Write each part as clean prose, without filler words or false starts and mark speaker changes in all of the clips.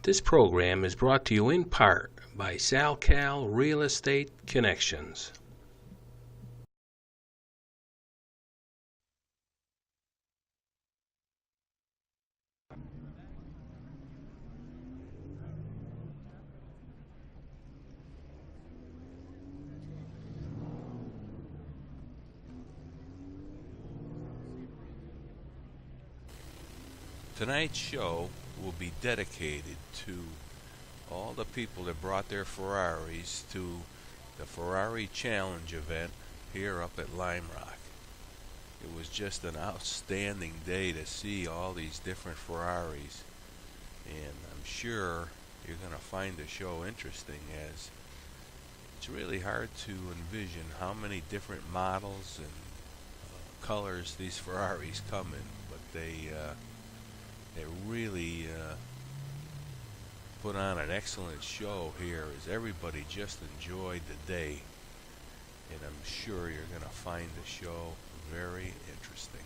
Speaker 1: This program is brought to you in part by SalCal Real Estate Connections.
Speaker 2: Tonight's show will be dedicated to all the people that brought their Ferraris to the Ferrari Challenge event here up at Lime Rock. It was just an outstanding day to see all these different Ferraris, and I'm sure you're going to find the show interesting, as it's really hard to envision how many different models and colors these Ferraris come in, but they really put on an excellent show here, as everybody just enjoyed the day, and I'm sure you're going to find the show very interesting.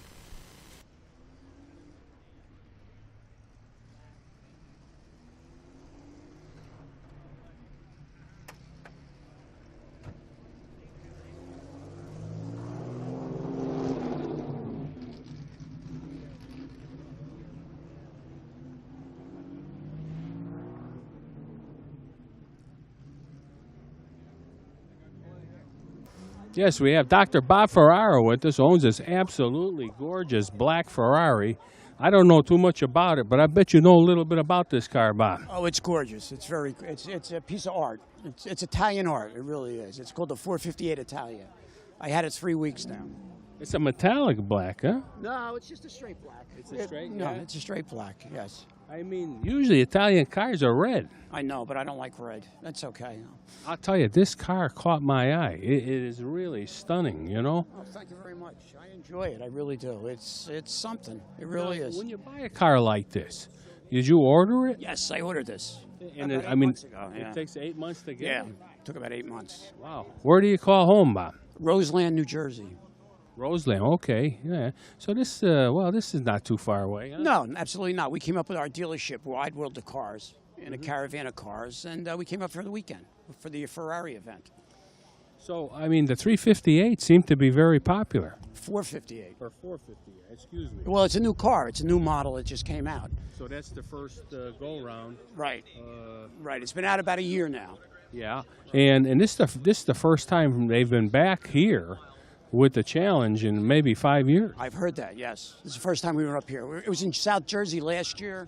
Speaker 3: Yes, we have Dr. Bob Ferraro with us, owns this absolutely gorgeous black Ferrari. I don't know too much about it, but I bet you know a little bit about this car, Bob.
Speaker 4: Oh, it's gorgeous. It's a piece of art. It's Italian art. It really is. It's called the 458 Italia. I had it 3 weeks now.
Speaker 3: It's a metallic black, huh?
Speaker 4: No, it's just a straight black.
Speaker 3: It's a straight,
Speaker 4: No,
Speaker 3: yeah?
Speaker 4: it's a straight black, yes.
Speaker 3: I mean, usually Italian cars are red.
Speaker 4: I know, but I don't like red. That's okay.
Speaker 3: I'll tell you, this car caught my eye. It is really stunning, you know?
Speaker 4: Oh, thank you very much. I enjoy it. I really do. It's something. It really is.
Speaker 3: When you buy a car like this, did you order it?
Speaker 4: Yes, I ordered this.
Speaker 3: And
Speaker 4: About
Speaker 3: I
Speaker 4: 8
Speaker 3: mean,
Speaker 4: months ago, yeah.
Speaker 3: it takes 8 months to get
Speaker 4: Yeah,
Speaker 3: it.
Speaker 4: took about 8 months.
Speaker 3: Wow. Where do you call home, Bob?
Speaker 4: Roseland, New Jersey.
Speaker 3: Roseland, okay, yeah. So this, this is not too far away, huh?
Speaker 4: No, absolutely not. We came up with our dealership, Wide World of Cars, in a caravan of cars, and we came up for the weekend for the Ferrari event.
Speaker 3: So, I mean, the 358 seemed to be very popular.
Speaker 4: 458.
Speaker 3: Or 458, excuse me.
Speaker 4: Well, it's a new car. It's a new model. It just came out.
Speaker 3: So that's the first go-round.
Speaker 4: Right. Right. It's been out about a year now.
Speaker 3: Yeah, and this is the first time they've been back here with the challenge in maybe 5 years.
Speaker 4: I've heard that, yes. This is the first time we were up here. It was in South Jersey last year,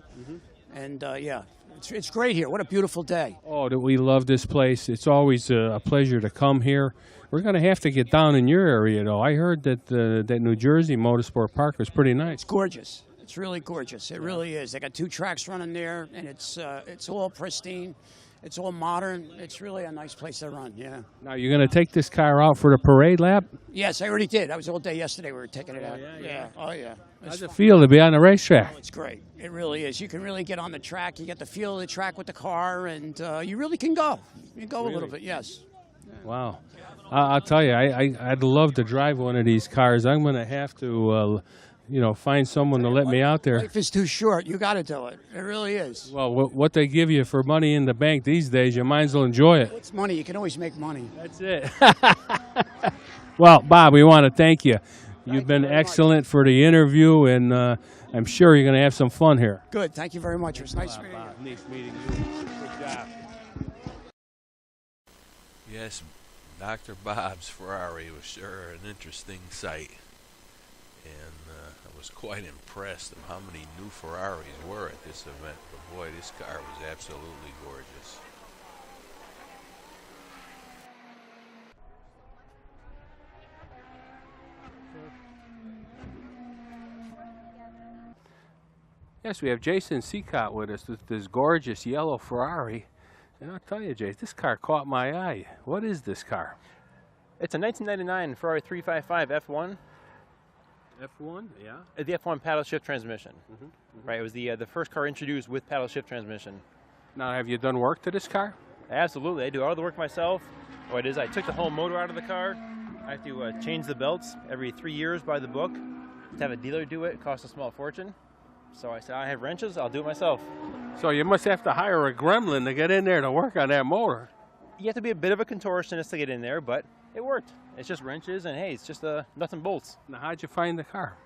Speaker 4: and yeah, it's great here. What a beautiful day.
Speaker 3: Oh, we love this place. It's always a pleasure to come here. We're going to have to get down in your area, though. I heard that that New Jersey Motorsport Park was pretty nice.
Speaker 4: It's gorgeous. It's really gorgeous. It really is. They got 2 tracks running there, and it's all pristine. It's all modern. It's really a nice place to run, yeah.
Speaker 3: Now, you're going to take this car out for the parade lap?
Speaker 4: Yes, I already did. I was all day yesterday. We were taking it out.
Speaker 3: yeah.
Speaker 4: Oh, yeah.
Speaker 3: How's it feel to be on the racetrack?
Speaker 4: Oh, it's great. It really is. You can really get on the track. You get the feel of the track with the car, and you really can go. You can go a little bit, yes.
Speaker 3: Wow. I'll tell you, I'd love to drive one of these cars. I'm going to have to, find someone to let me out there.
Speaker 4: Life is too short. You got to do it. It really is.
Speaker 3: Well, what they give you for money in the bank these days, you might as well enjoy it.
Speaker 4: It's money. You can always make money.
Speaker 3: That's it. Well, Bob, we want to thank you. You've been excellent for the interview, and I'm sure you're going to have some fun here.
Speaker 4: Good. Thank you very much. It was nice meeting you.
Speaker 3: Nice meeting you. Good job.
Speaker 2: Yes, Dr. Bob's Ferrari was sure an interesting sight, and I was quite impressed of how many new Ferraris were at this event. But boy, this car was absolutely gorgeous.
Speaker 3: Yes, we have Jason Seacott with us with this gorgeous yellow Ferrari. And I'll tell you, Jason, this car caught my eye. What is this car?
Speaker 5: It's a 1999 Ferrari 355 F1.
Speaker 3: F1, yeah.
Speaker 5: The F1 paddle shift transmission. Right, it was the first car introduced with paddle shift transmission.
Speaker 3: Now, have you done work to this car?
Speaker 5: Absolutely, I do all the work myself. What it is, I took the whole motor out of the car. I have to change the belts every 3 years by the book. To have a dealer do it costs a small fortune. So I said, I have wrenches, I'll do it myself.
Speaker 3: So you must have to hire a gremlin to get in there to work on that motor.
Speaker 5: You have to be a bit of a contortionist to get in there, but it worked. It's just wrenches and hey, it's just nuts and bolts.
Speaker 3: Now, how'd you find the car?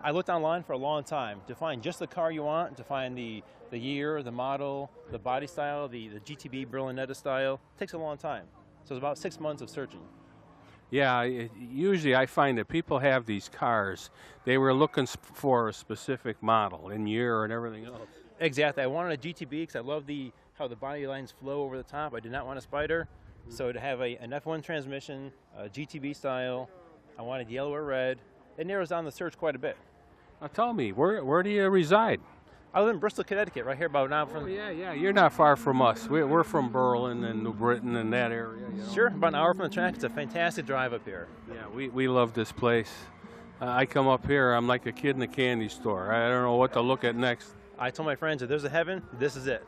Speaker 5: I looked online for a long time to find just the car you want, to find the year, the model, the body style, the GTB Berlinetta style. It takes a long time. So it's about 6 months of searching.
Speaker 3: Yeah, usually I find that people have these cars. They were looking for a specific model and year and everything else.
Speaker 5: Exactly. I wanted a GTB because I love how the body lines flow over the top. I did not want a Spider. So to have an F1 transmission, a GTB style, I wanted yellow or red. It narrows down the search quite a bit.
Speaker 3: Now tell me, where do you reside?
Speaker 5: I live in Bristol, Connecticut, right here about now from.
Speaker 3: Oh, yeah, you're not far from us. We're from Berlin and New Britain and that area. You know?
Speaker 5: Sure, about an hour from the track. It's a fantastic drive up here.
Speaker 3: Yeah, we love this place. I come up here, I'm like a kid in a candy store. I don't know what to look at next.
Speaker 5: I told my friends, if there's a heaven, this is it.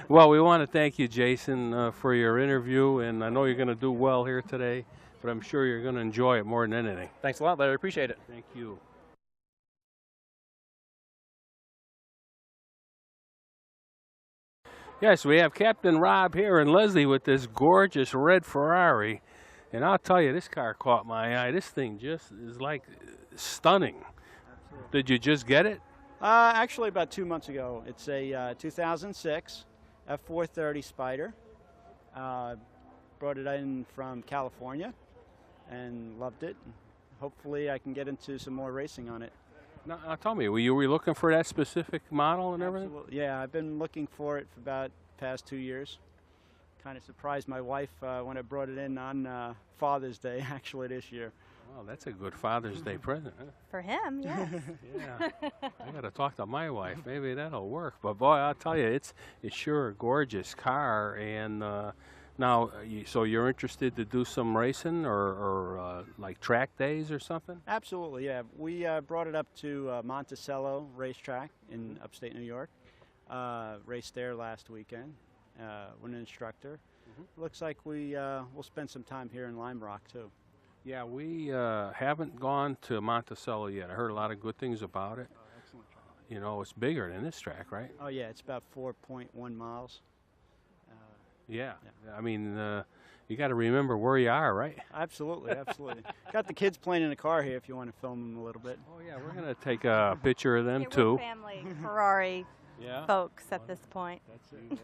Speaker 3: Well, we want to thank you, Jason, for your interview, and I know you're going to do well here today, but I'm sure you're going to enjoy it more than anything.
Speaker 5: Thanks a lot, Larry. Appreciate it.
Speaker 3: Thank you. Yes, we have Captain Rob here and Leslie with this gorgeous red Ferrari. And I'll tell you, this car caught my eye. This thing just is like stunning. Absolutely. Did you just get it?
Speaker 6: Actually, about 2 months ago. It's a 2006 F430 Spider. Brought it in from California and loved it. Hopefully, I can get into some more racing on it.
Speaker 3: Now, tell me, were you looking for that specific model and everything?
Speaker 6: Absolutely. Yeah, I've been looking for it for about the past 2 years. Kind of surprised my wife when I brought it in on Father's Day, actually, this year.
Speaker 3: Well, that's a good Father's Day present. Huh?
Speaker 7: For him, yes.
Speaker 3: Yeah, I got to talk to my wife. Maybe that'll work. But boy, I'll tell you, it's sure a gorgeous car. And now, so you're interested to do some racing or like track days or something?
Speaker 6: Absolutely, yeah. We brought it up to Monticello Racetrack in upstate New York. Raced there last weekend with an instructor. Looks like we'll spend some time here in Lime Rock too.
Speaker 3: Yeah, we haven't gone to Monticello yet. I heard a lot of good things about it.
Speaker 6: Oh, excellent track.
Speaker 3: You know, it's bigger than this track, right?
Speaker 6: Oh yeah, it's about 4.1 miles.
Speaker 3: Yeah. I mean, you got to remember where you are, right?
Speaker 6: Absolutely, absolutely. Got the kids playing in the car here if you want to film them a little bit.
Speaker 3: Oh yeah, we're gonna take a picture of them
Speaker 7: Yeah,
Speaker 3: too.
Speaker 7: we're family Ferrari folks at this point.
Speaker 3: That's usually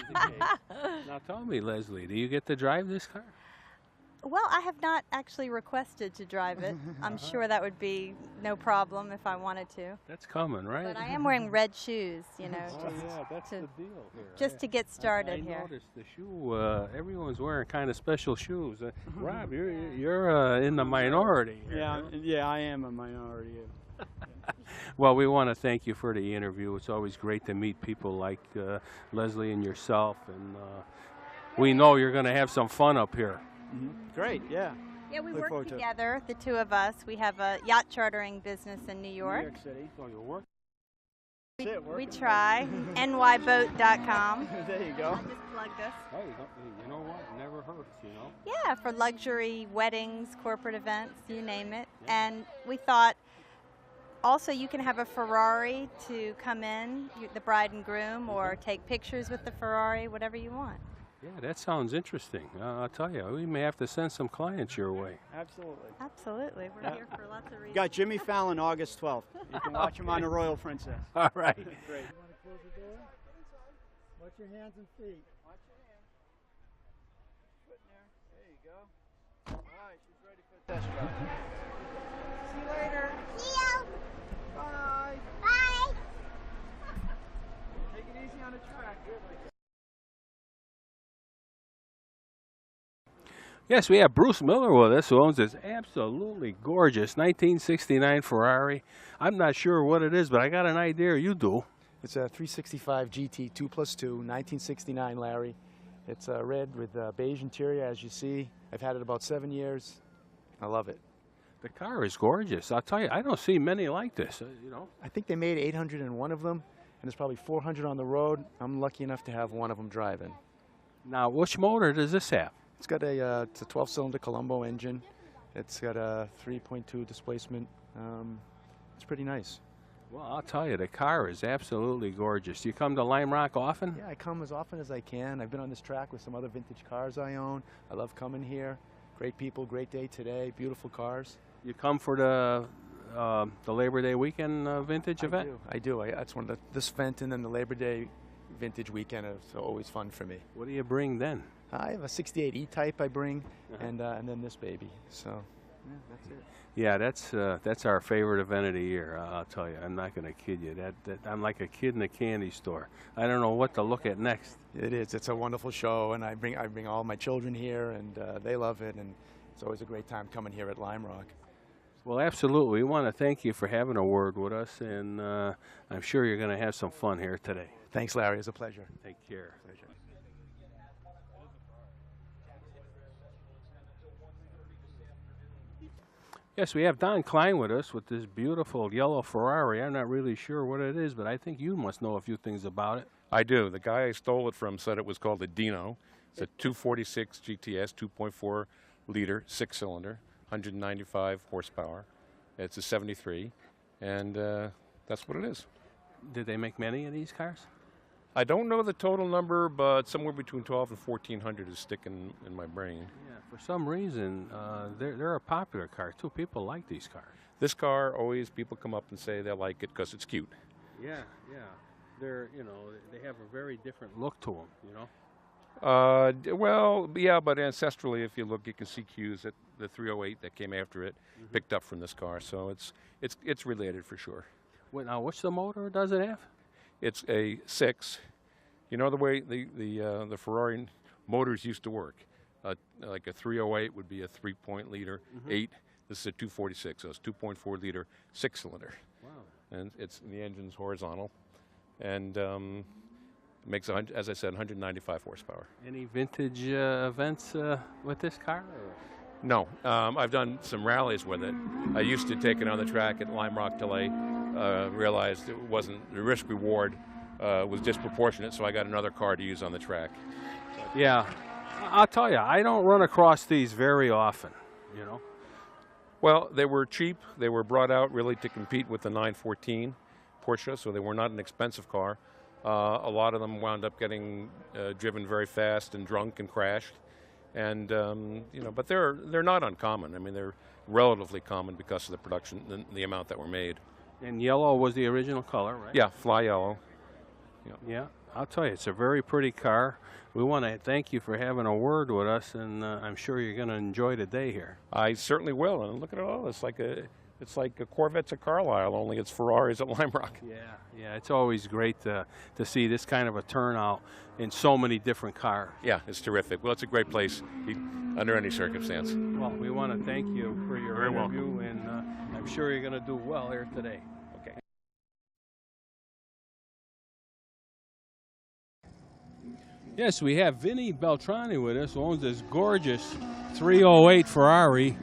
Speaker 3: the case. Now tell me, Leslie, do you get to drive this car?
Speaker 7: Well, I have not actually requested to drive it. I'm sure that would be no problem if I wanted to.
Speaker 3: That's coming, right?
Speaker 7: But I am wearing red shoes, you know,
Speaker 3: Oh yeah, that's the deal here.
Speaker 7: just to get started
Speaker 3: I
Speaker 7: here.
Speaker 3: noticed the shoe. Everyone's wearing kind of special shoes. Rob, you're in the minority here.
Speaker 6: Yeah, I am a minority.
Speaker 3: Well, we want to thank you for the interview. It's always great to meet people like Leslie and yourself, and we know you're going to have some fun up here.
Speaker 6: Great, yeah.
Speaker 7: Yeah, we
Speaker 6: Look
Speaker 7: work
Speaker 6: forward to it.
Speaker 7: together, the two of us. We have a yacht chartering business in New York.
Speaker 6: New York City.
Speaker 3: So you'll work.
Speaker 7: We try. nyboat.com.
Speaker 6: There you go.
Speaker 7: I just plugged us.
Speaker 3: Hey, you know what? It never hurts, you know.
Speaker 7: Yeah, for luxury weddings, corporate events, you name it. And we thought also you can have a Ferrari to come in, the bride and groom, or take pictures with the Ferrari, whatever you want.
Speaker 3: Yeah, that sounds interesting. I'll tell you, we may have to send some clients your way.
Speaker 6: Absolutely.
Speaker 7: Absolutely. We're here for lots of reasons.
Speaker 6: Got Jimmy Fallon August 12th. You can watch him on The Royal Princess.
Speaker 3: All right.
Speaker 6: Great. You want to close the door? Watch your hands and feet. Watch your hands. Foot in there. There you go. All right, she's ready for the test drive. See you later.
Speaker 8: See you.
Speaker 6: Bye.
Speaker 8: Bye.
Speaker 6: Take it easy on the track.
Speaker 3: Yes, we have Bruce Miller with us, who owns this absolutely gorgeous 1969 Ferrari. I'm not sure what it is, but I got an idea. You do.
Speaker 9: It's a 365 GT 2+2, 1969, Larry. It's red with beige interior, as you see. I've had it about 7 years. I love it.
Speaker 3: The car is gorgeous. I'll tell you, I don't see many like this, you know.
Speaker 9: I think they made 801 of them, and there's probably 400 on the road. I'm lucky enough to have one of them driving.
Speaker 3: Now, which motor does this have?
Speaker 9: It's got it's a 12-cylinder Colombo engine. It's got a 3.2 displacement. It's pretty nice.
Speaker 3: Well, I'll tell you, the car is absolutely gorgeous. You come to Lime Rock often?
Speaker 9: Yeah, I come as often as I can. I've been on this track with some other vintage cars I own. I love coming here. Great people, great day today, beautiful cars.
Speaker 3: You come for the Labor Day weekend vintage event?
Speaker 9: I do. That's one of this event and then the Labor Day vintage weekend is always fun for me.
Speaker 3: What do you bring then?
Speaker 9: I have a 68 E-Type I bring, and then this baby. So, yeah, that's it.
Speaker 3: Yeah, that's our favorite event of the year. I'll tell you, I'm not going to kid you. That I'm like a kid in a candy store. I don't know what to look at next.
Speaker 9: It is. It's a wonderful show, and I bring all my children here, and they love it, and it's always a great time coming here at Lime Rock.
Speaker 3: Well, absolutely. We want to thank you for having a word with us, and I'm sure you're going to have some fun here today.
Speaker 9: Thanks, Larry. It's a pleasure.
Speaker 3: Take care.
Speaker 9: Pleasure.
Speaker 3: Yes, we have Don Klein with us with this beautiful yellow Ferrari. I'm not really sure what it is, but I think you must know a few things about it.
Speaker 8: I do. The guy I stole it from said it was called a Dino. It's a 246 GTS, 2.4 liter, 6-cylinder, 195 horsepower. It's a 73, and that's what it is.
Speaker 3: Did they make many of these cars?
Speaker 8: I don't know the total number, but somewhere between 12 and 1,400 is sticking in my brain.
Speaker 3: Yeah, for some reason, they're a popular car, too. People like these cars.
Speaker 8: This car, always people come up and say they like it because it's cute.
Speaker 3: Yeah, yeah. They're, they have a very different look to them,
Speaker 8: Well, yeah, but ancestrally, if you look, you can see cues that the 308 that came after it picked up from this car, so it's related for sure.
Speaker 3: Wait, now, what's the motor does it have?
Speaker 8: It's a 6. You know the way the Ferrari motors used to work. Like a 308 would be a 3-point liter 8. This is a 246, so it's 2.4 liter 6-cylinder.
Speaker 3: Wow.
Speaker 8: And the engine's horizontal, and makes, as I said, 195 horsepower.
Speaker 3: Any vintage events with this car? Or?
Speaker 8: No, I've done some rallies with it. I used to take it on the track at Lime Rock till I realized it wasn't, the risk reward was disproportionate, so I got another car to use on the track.
Speaker 3: Yeah, I'll tell you, I don't run across these very often,
Speaker 8: Well, they were cheap. They were brought out really to compete with the 914 Porsche, so they were not an expensive car. A lot of them wound up getting driven very fast and drunk and crashed. And, but they're not uncommon. I mean, they're relatively common because of the production, the amount that were made.
Speaker 3: And yellow was the original color, right?
Speaker 8: Yeah, fly yellow.
Speaker 3: Yeah, I'll tell you, it's a very pretty car. We want to thank you for having a word with us, and I'm sure you're going to enjoy the day here.
Speaker 8: I certainly will. And look at it all. It's like a Corvette to Carlisle, only it's Ferraris at Lime Rock.
Speaker 3: Yeah, it's always great to see this kind of a turnout in so many different cars.
Speaker 8: Yeah, it's terrific. Well, it's a great place under any circumstance.
Speaker 3: Well, we want to thank you for your
Speaker 8: Very
Speaker 3: interview,
Speaker 8: welcome.
Speaker 3: and I'm sure you're going to do well here today.
Speaker 8: Okay.
Speaker 3: Yes, we have Vinny Beltrani with us, who owns this gorgeous 308 Ferrari.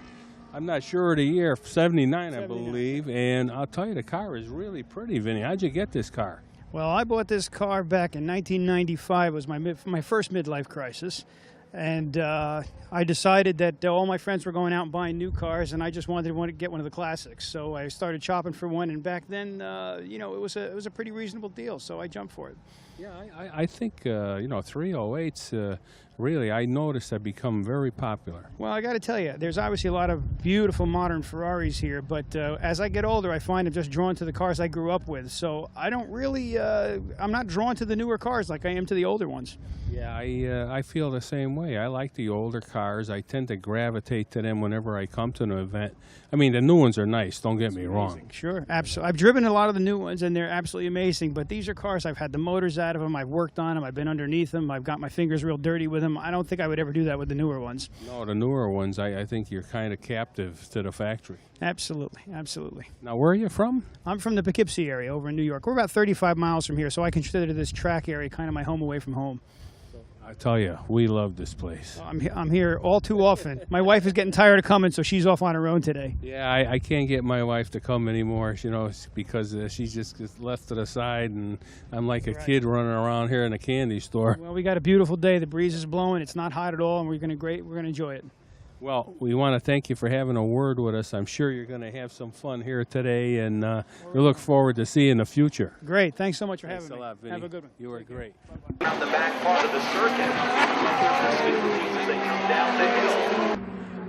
Speaker 3: I'm not sure of the year, 79, I believe. And I'll tell you, the car is really pretty, Vinny. How'd you get this car?
Speaker 10: Well, I bought this car back in 1995. It was my first midlife crisis. And I decided that all my friends were going out and buying new cars, and I just wanted to get one of the classics. So I started shopping for one, and back then, it was a pretty reasonable deal, so I jumped for it.
Speaker 3: Yeah, I think, 308s, really, I noticed have become very popular.
Speaker 10: Well, I got to tell you, there's obviously a lot of beautiful modern Ferraris here, but as I get older, I find I'm just drawn to the cars I grew up with. So I don't really, I'm not drawn to the newer cars like I am to the older ones.
Speaker 3: Yeah, I feel the same way. I like the older cars. I tend to gravitate to them whenever I come to an event. I mean, the new ones are nice, don't get me wrong.
Speaker 10: Sure, absolutely. I've driven a lot of the new ones, and they're absolutely amazing, but these are cars I've had the motors out of them, I've worked on them, I've been underneath them, I've got my fingers real dirty with them. I don't think I would ever do that with the newer ones.
Speaker 3: No, the newer ones, I think you're kind of captive to the factory.
Speaker 10: Absolutely, absolutely.
Speaker 3: Now, where are you from?
Speaker 10: I'm from the Poughkeepsie area over in New York. We're about 35 miles from here, so I consider this track area kind of my home away from home.
Speaker 3: I tell you, we love this place.
Speaker 10: I'm here all too often. My wife is getting tired of coming, so she's off on her own today.
Speaker 3: Yeah, I can't get my wife to come anymore, because she's just left to the side, and I'm like a kid running around here in a candy store.
Speaker 10: Well, we got a beautiful day. The breeze is blowing. It's not hot at all, and we're gonna enjoy it.
Speaker 3: Well, we want to thank you for having a word with us. I'm sure you're going to have some fun here today, and we look forward to seeing the future.
Speaker 10: Great. Thanks so much for
Speaker 3: Thanks
Speaker 10: having
Speaker 3: a
Speaker 10: me.
Speaker 3: lot, Vinny.
Speaker 10: Have a good one.
Speaker 3: You were great.
Speaker 11: Around the back part of the circuit. As they come down the hill.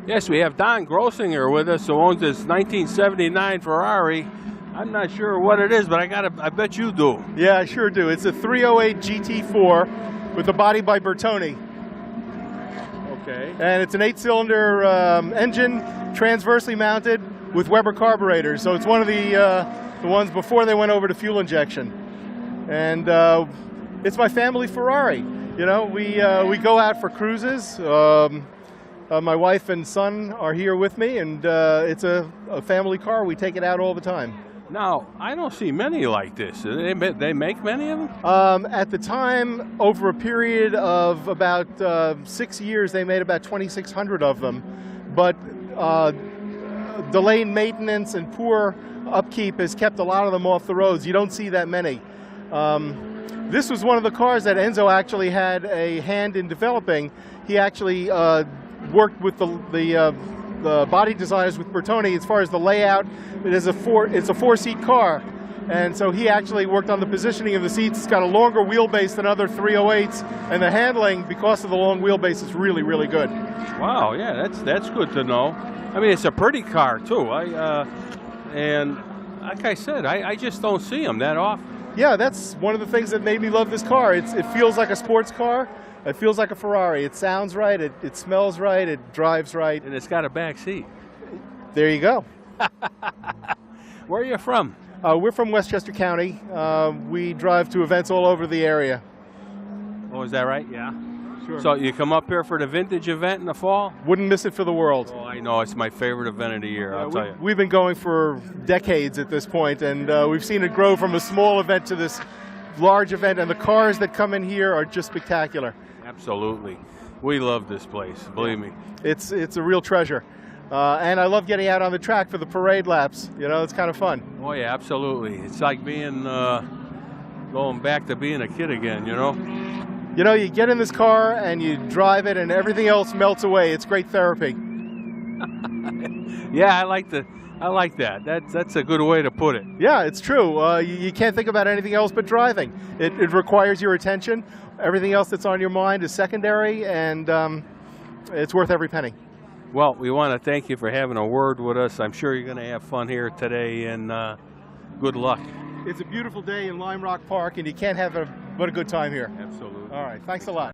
Speaker 3: Yes, we have Don Grossinger with us, who owns this 1979 Ferrari. I'm not sure what it is, but I bet you do.
Speaker 12: Yeah, I sure do. It's a 308 GT4 with the body by Bertoni.
Speaker 3: Okay.
Speaker 12: And it's an 8-cylinder engine, transversely mounted with Weber carburetors. So it's one of the ones before they went over to fuel injection. And it's my family Ferrari. You know, we go out for cruises. My wife and son are here with me, and it's a family car. We take it out all the time.
Speaker 3: Now, I don't see many like this. They make many of them?
Speaker 12: At the time, over a period of about 6 years, they made about 2,600 of them. But delayed maintenance and poor upkeep has kept a lot of them off the roads. You don't see that many. This was one of the cars that Enzo actually had a hand in developing. He actually worked with the body designers with Bertoni as far as the layout. It's a 4-seat car, and so he actually worked on the positioning of the seats. It's got a longer wheelbase than other 308s, and the handling, because of the long wheelbase, is really, really good.
Speaker 3: Wow, yeah, that's good to know. I mean, it's a pretty car too. And like I said, I just don't see them that often.
Speaker 12: Yeah, that's one of the things that made me love this car. It feels like a sports car. It feels like a Ferrari. It sounds right. It smells right. It drives right.
Speaker 3: And it's got a back seat.
Speaker 12: There you go.
Speaker 3: Where are you from?
Speaker 12: We're from Westchester County. We drive to events all over the area.
Speaker 3: Oh, is that right? Yeah.
Speaker 12: Sure.
Speaker 3: So you come up here for the vintage event in the fall?
Speaker 12: Wouldn't miss it for the world.
Speaker 3: Oh, I know. It's my favorite event of the year, I'll tell you.
Speaker 12: We've been going for decades at this point, and we've seen it grow from a small event to this large event, and the cars that come in here are just spectacular.
Speaker 3: Absolutely. We love this place, believe me.
Speaker 12: It's a real treasure. And I love getting out on the track for the parade laps. You know, it's kind of fun.
Speaker 3: Oh, yeah, absolutely. It's like being, going back to being a kid again, you know?
Speaker 12: You know, you get in this car and you drive it and everything else melts away. It's great therapy.
Speaker 3: Yeah, I like that. That's a good way to put it.
Speaker 12: Yeah, it's true. You can't think about anything else but driving. It requires your attention. Everything else that's on your mind is secondary, and it's worth every penny.
Speaker 3: Well, we want to thank you for having a word with us. I'm sure you're going to have fun here today, and good luck.
Speaker 12: It's a beautiful day in Lime Rock Park, and you can't have but a good time here.
Speaker 3: Absolutely.
Speaker 12: All right, thanks a lot.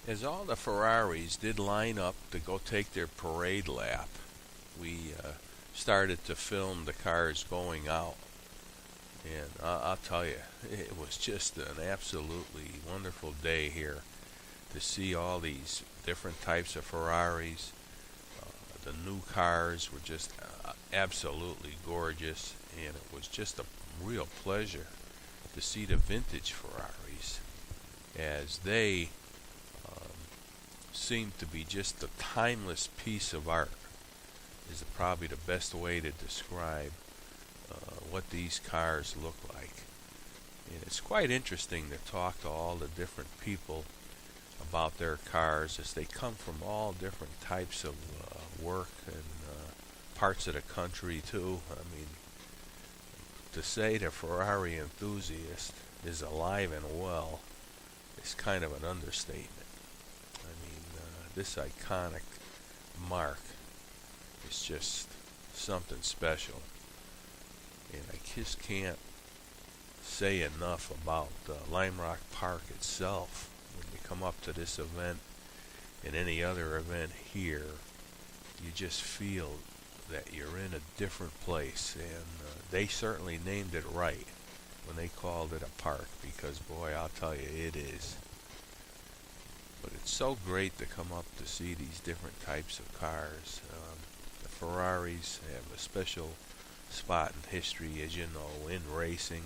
Speaker 2: As all the Ferraris did line up to go take their parade lap, we started to film the cars going out. And I'll tell you, it was just an absolutely wonderful day here to see all these different types of Ferraris. The new cars were just absolutely gorgeous, and it was just a real pleasure to see the vintage Ferraris as they seem to be just a timeless piece of art, is probably the best way to describe what these cars look like. And it's quite interesting to talk to all the different people about their cars, as they come from all different types of work and parts of the country too. I mean, to say the Ferrari enthusiast is alive and well is kind of an understatement. This iconic mark is just something special, and I just can't say enough about Lime Rock Park itself. When you come up to this event and any other event here, you just feel that you're in a different place, and they certainly named it right when they called it a park, because boy, I'll tell you, it is. But it's so great to come up to see these different types of cars. The Ferraris have a special spot in history, as you know, in racing.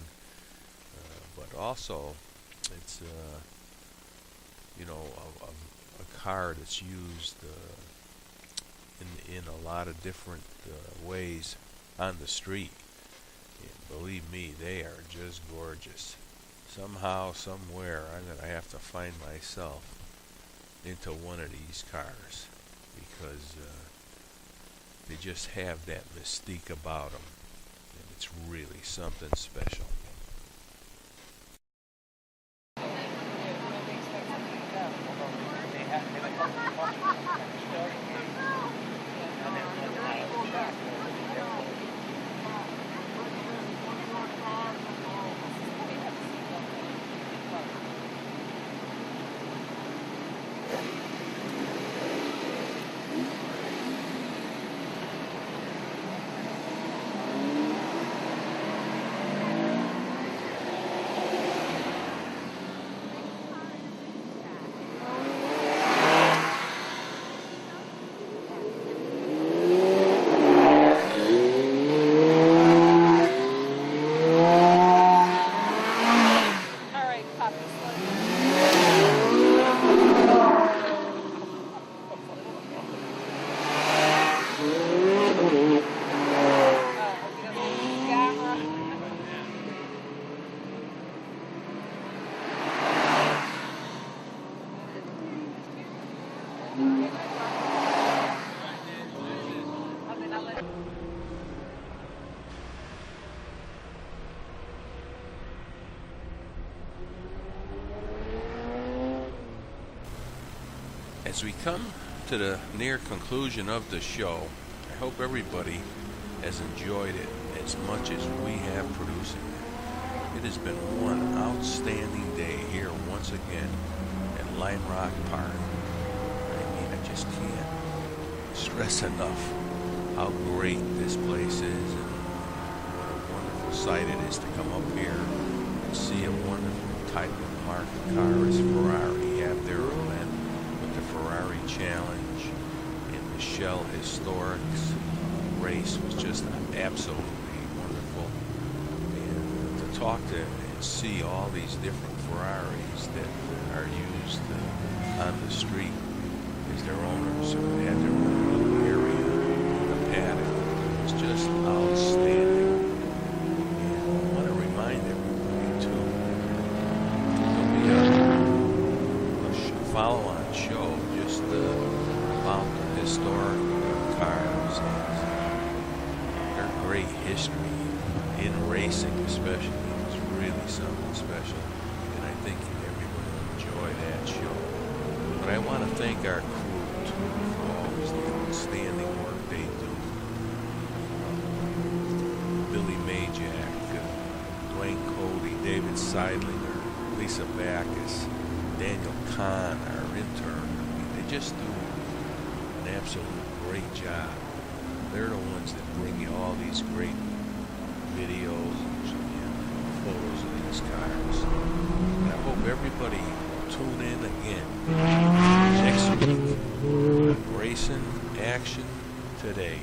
Speaker 2: But also, it's you know, a car that's used in a lot of different ways on the street. And believe me, they are just gorgeous. Somehow, somewhere, I'm going to have to find myself into one of these cars because they just have that mystique about them. And it's really something special. As we come to the near conclusion of the show, I hope everybody has enjoyed it as much as we have producing it. It has been one outstanding day here once again at Lime Rock Park. I mean, I just can't stress enough how great this place is and what a wonderful sight it is to come up here and see a wonderful type of market car as Ferrari have their event. The Ferrari Challenge in the Shell Historics race was just absolutely wonderful. And to talk to and see all these different Ferraris that are used on the street as their owners had their own little area in the paddock was just outstanding. And I want to remind everybody too, there'll be a follow-on show just about the historic cars and their great history in racing especially. It's really something special and I think everyone will enjoy that show. But I want to thank our crew too for always the outstanding work they do. Billy Majak, Dwayne Cody, David Seidlinger, Lisa Backus, Daniel Kahn, our intern. I mean, they just do an absolute great job. They're the ones that bring you all these great videos and photos of these cars. And I hope everybody will tune in again next week on Racing Action Today.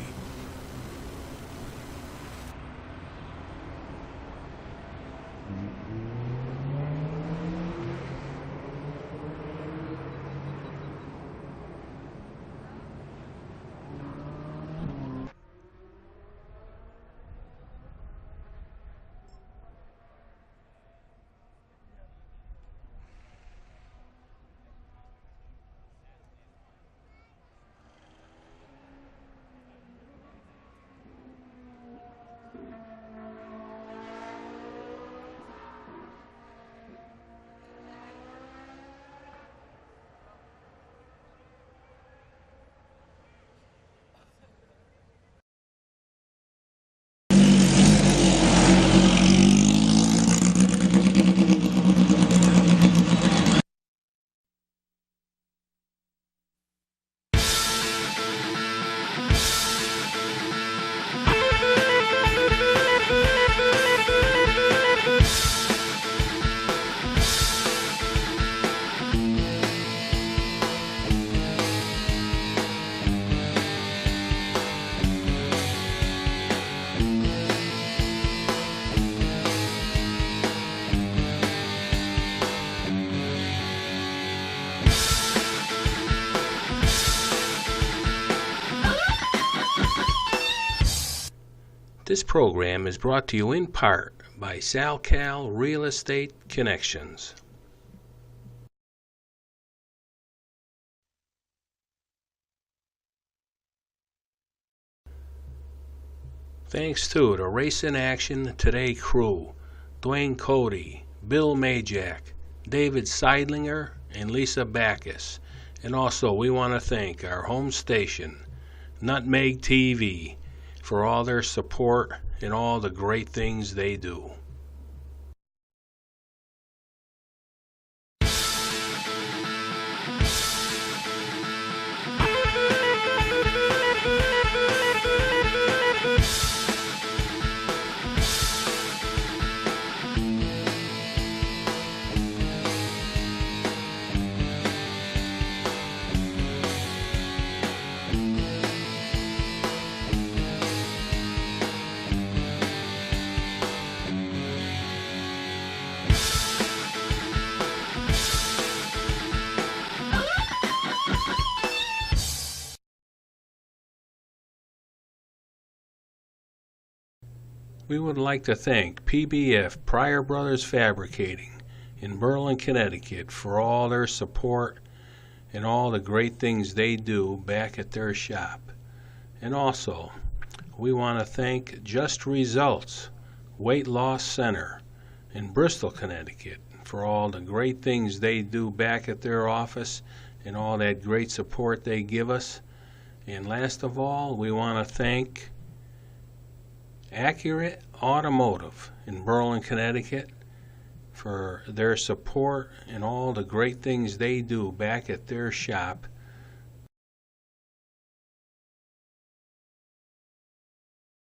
Speaker 1: This program is brought to you in part by SalCal Real Estate Connections. Thanks to the Race in Action Today crew, Dwayne Cody, Bill Majak, David Seidlinger, and Lisa Backus. And also we want to thank our home station, Nutmeg TV, for all their support and all the great things they do. We would like to thank PBF Pryor Brothers Fabricating in Berlin, Connecticut for all their support and all the great things they do back at their shop. And also, we want to thank Just Results Weight Loss Center in Bristol, Connecticut for all the great things they do back at their office and all that great support they give us. And last of all, we want to thank Accurate Automotive in Berlin, Connecticut for their support and all the great things they do back at their shop